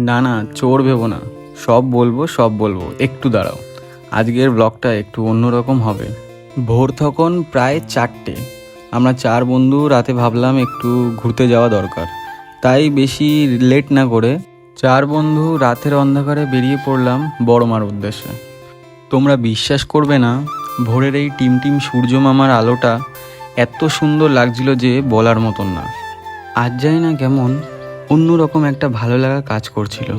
না না, চোর ভেবো না। সব বলবো, একটু দাঁড়াও। আজকের ব্লগটা একটু অন্যরকম হবে। ভোর তখন প্রায় 4টে। আমরা 4 বন্ধু রাতে ভাবলাম একটু ঘুরতে যাওয়া দরকার। তাই বেশি লেট না করে 4 বন্ধু রাতের অন্ধকারে বেরিয়ে পড়লাম বড়মার উদ্দেশ্যে। তোমরা বিশ্বাস করবে না, ভোরের এই টিমটিম সূর্য মামার আলোটা এত সুন্দর লাগছিল যে বলার মতন না। আজ জানি না কেমন অন্যরকম একটা ভালো লাগা কাজ করছিল।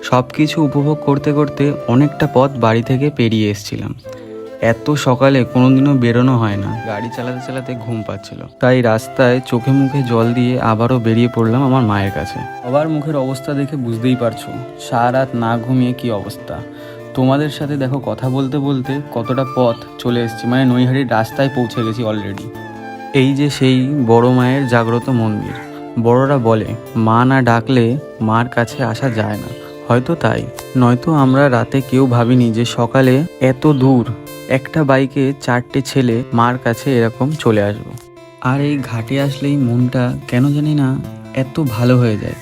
সব কিছু উপভোগ করতে করতে অনেকটা পথ বাড়ি থেকে পেরিয়ে এসেছিলাম। এত সকালে কোনোদিনও বেরোনো হয় না, গাড়ি চালাতে চালাতে ঘুম পাচ্ছিল। তাই রাস্তায় চোখে মুখে জল দিয়ে আবারও বেরিয়ে পড়লাম আমার মায়ের কাছে। সবার মুখের অবস্থা দেখে বুঝতেই পারছো সারা রাত না ঘুমিয়ে কি অবস্থা। তোমাদের সাথে দেখো কথা বলতে বলতে কতটা পথ চলে এসেছি, মানে নৈহাটির রাস্তায় পৌঁছে গেছি অলরেডি। এই যে সেই বড় মায়ের জাগ্রত মন্দির। বড়রা বলে মা না ডাকলে মার কাছে আসা যায় না, হয়তো তাই। নয়তো আমরা রাতে কেউ ভাবিনি যে সকালে এত দূর একটা বাইকে 4টে ছেলে মার কাছে এরকম চলে আসবো। আর এই ঘাটে আসলেই মনটা কেন জানি না এত ভালো হয়ে যায়।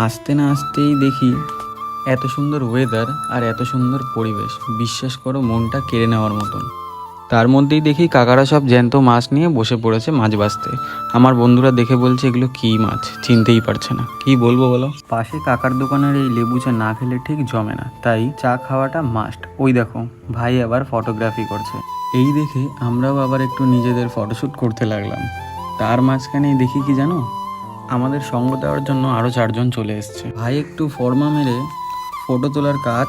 আসতে না আসতেই দেখি এত সুন্দর ওয়েদার আর এত সুন্দর পরিবেশ, বিশ্বাস করো মনটা কেড়ে নেওয়ার মতন। তার মধ্যেই দেখি কাকারা সব জ্যান্ত মাছ নিয়ে বসে পড়েছে মাছ ভাজতে। আমার বন্ধুরা দেখে বলছে এগুলো কী মাছ, চিনতেই পারছে না। কি বলবো বলো, পাশে কাকার দোকানের এই লেবু চা না খেলে ঠিক জমে না, তাই চা খাওয়াটা মাস্ট। ওই দেখো ভাই আবার ফটোগ্রাফি করছে। এই দেখে আমরাও আবার একটু নিজেদের ফটোশ্যুট করতে লাগলাম। তার মাঝখানেই দেখি কি জানো, আমাদের সঙ্গ দেওয়ার জন্য আরও 4জন চলে এসছে। ভাই একটু ফর্মা মেরে ফটো তোলার কাজ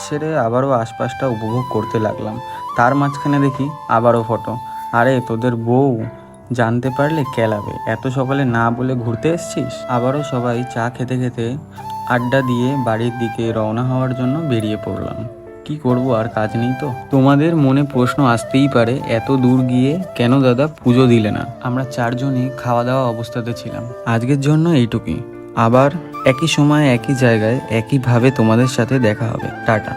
ছেড়ে আবারও আশপাশটা উপভোগ করতে লাগলাম। তার মাঝখানে দেখি আবারও ফটো। আরে তোদের বউ জানতে পারলে কেলাবে, এত সকালে না বলে ঘুরতে এসছিস। আবারও সবাই চা খেতে খেতে আড্ডা দিয়ে বাড়ির দিকে রওনা হওয়ার জন্য বেরিয়ে পড়লাম। কি করব, আর কাজ নেই তো। তোমাদের মনে প্রশ্ন আসতেই পারে এত দূর গিয়ে কেন দাদা পুজো দিলে না। আমরা 4জনই খাওয়া দাওয়া অবস্থাতে ছিলাম। আজকের জন্য এইটুকুই। আবার একই সময় একই জায়গায় একইভাবে তোমাদের সাথে দেখা হবে। টাটা।